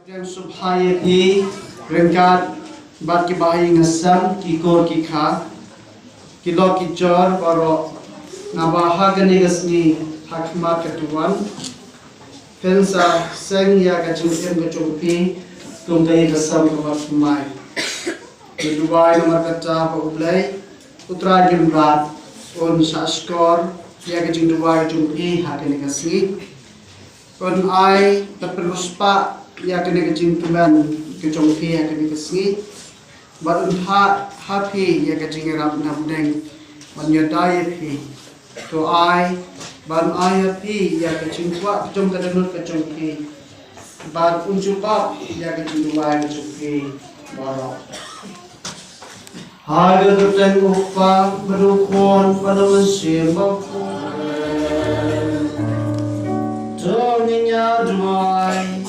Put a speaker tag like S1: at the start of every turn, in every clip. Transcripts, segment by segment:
S1: Yang subhaya ki ringkat bat ki bahi ngasam ki kor ki kha kilo ki jor baro nabaha gani gasni hakmat ketuan pensa seng ya kacung em kacungpi tungkai gasam kamat kumai di Dubai nomor kaca paublai putra jembat on saskor ya kacung Dubai kacungpi hakani gasni on ai terperuspa ya kena kecing tuan kecong pi ya kena kesni balun happy ya kecing rap namdeng menyadai pi to ai ban ai pi ya kecing tua kecong kadenut kecong pi ban unjupa ya kecing dua kecong pi baro harga tuteng upa berukon pada mesin baku Toninya duai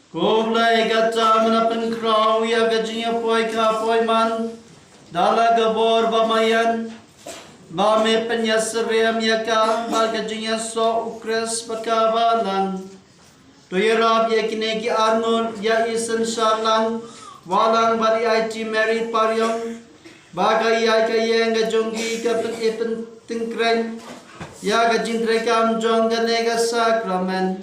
S1: Kumlay kata menapen kraw ya gajinya poi ka poi man dala gabor bamayan ba me penyasriam ya ka ba gajinya so ukres bakabalan to yarab ya kinegi arnon ya isen shalan walang bari IT Mary Paryong bagai ya kayeng gajonggi ka pen tingkren ya gajin trekam jong ganega sakramen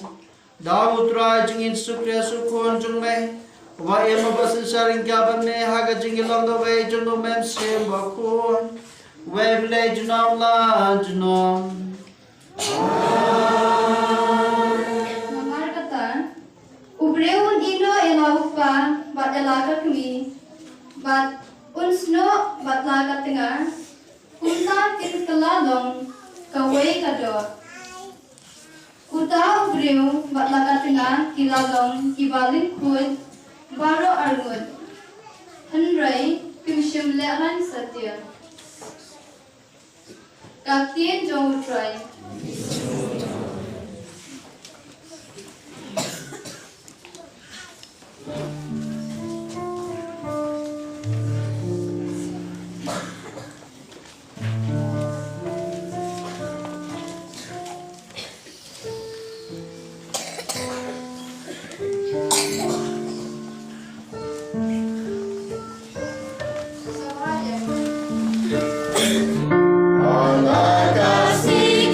S1: Daud rai jingin sukre sukun jungme wa ema basin sharing gaban me haga jingin long the way jungo mem sim bakun we vle junam la junom
S2: Namar kata ubreu dino elaupa bat elaga kmi bat unsno bat laga tengah kunta tin kelalong kawai kadot Kuta ubreu bat laga tengah kilalong kibalin kut baro argut Henry pimshim leran satya Kaktien jong utrai
S3: Allah kasih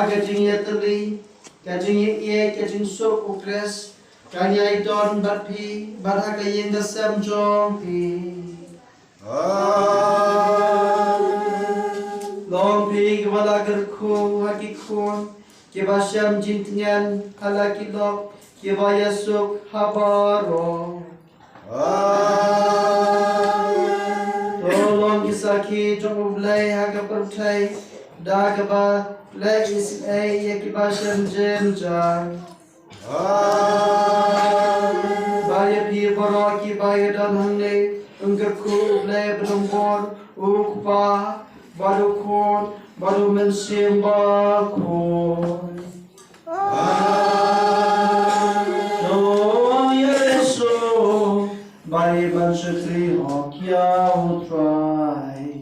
S1: gajing yatali, gajing ye, gajing sok ukres, kanyai don batpi, barhagayeng dasam jong pi. Long pi kewala gerku hakikun, kebasham jintinyan halakilok, kebayasuk habaro. Tolong kisaki jong ulai haga pertai, dagaba lay is ay yakibasham jenjang. Baya pi baraki baya dan hangne, enggerku lay benumbor, ukpa, baru kon, baru mensimbah kon. So Yesu, baya bansutri hokya utrai.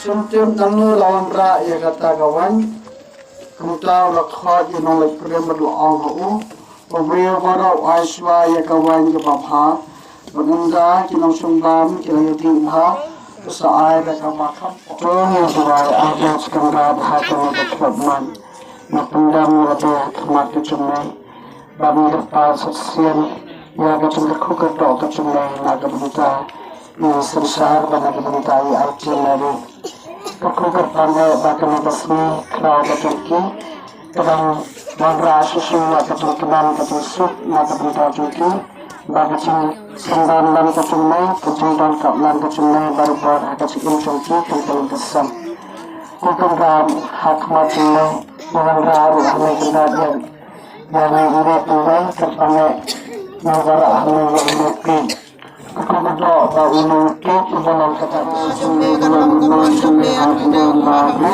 S1: Suntim nanu lawan ra ya kata kawan. Kumta lakha inong lekrem berluang hu. Pemberi para aiswa ya kawan ke bapa. Menunda kinong sumbam kinong yutimha. Usaha mereka makan. Tolong surai ada sekarang hati berkebun. Napendam lebih kemat kecumai. Bami lepas sesian. Ya kecil ketok kecumai naga berita. Yang sebesar pada kebentai arti lalu. Kekukat pandai bahkan atasmi kerana keturki. Kadang mangra susu atau kenan ketusuk naga berita turki. Bagacing sembilan dan kecumai, kecil dan kawan kecumai baru buat agak cikin cungki tentang kesam. Kukukan hak macamai dengan raru ahli kendalian yang ini tunai terpakai negara ahli yang mungkin. Kukukan doa bau nuki dalam kata cumi dalam cumi hati dan babi.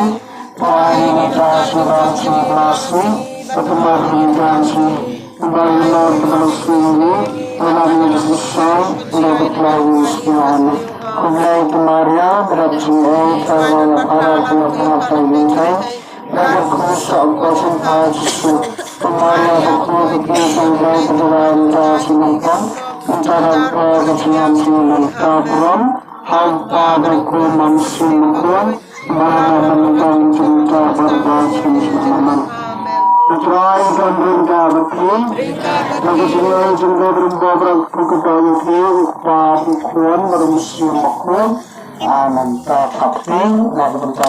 S1: Wahai negara surat simulasi, pertemuan hingga sini. Kembali ke sini. Dalam besar sudah berlalu semuanya. Kumai kemaria berjumpa kalau para penonton terlihat dan kuasa kuasa palsu. Kemaria berkuasa sampai kedalam sinangkan antara kebencian sinangkan belum hampa berkuasa manusia mana menentang cinta berbahasa Islam. Try dan berita berkini, bagi semua jumlah berita berkutahui pada kuan bermusim kuan, nanti kapten dan berita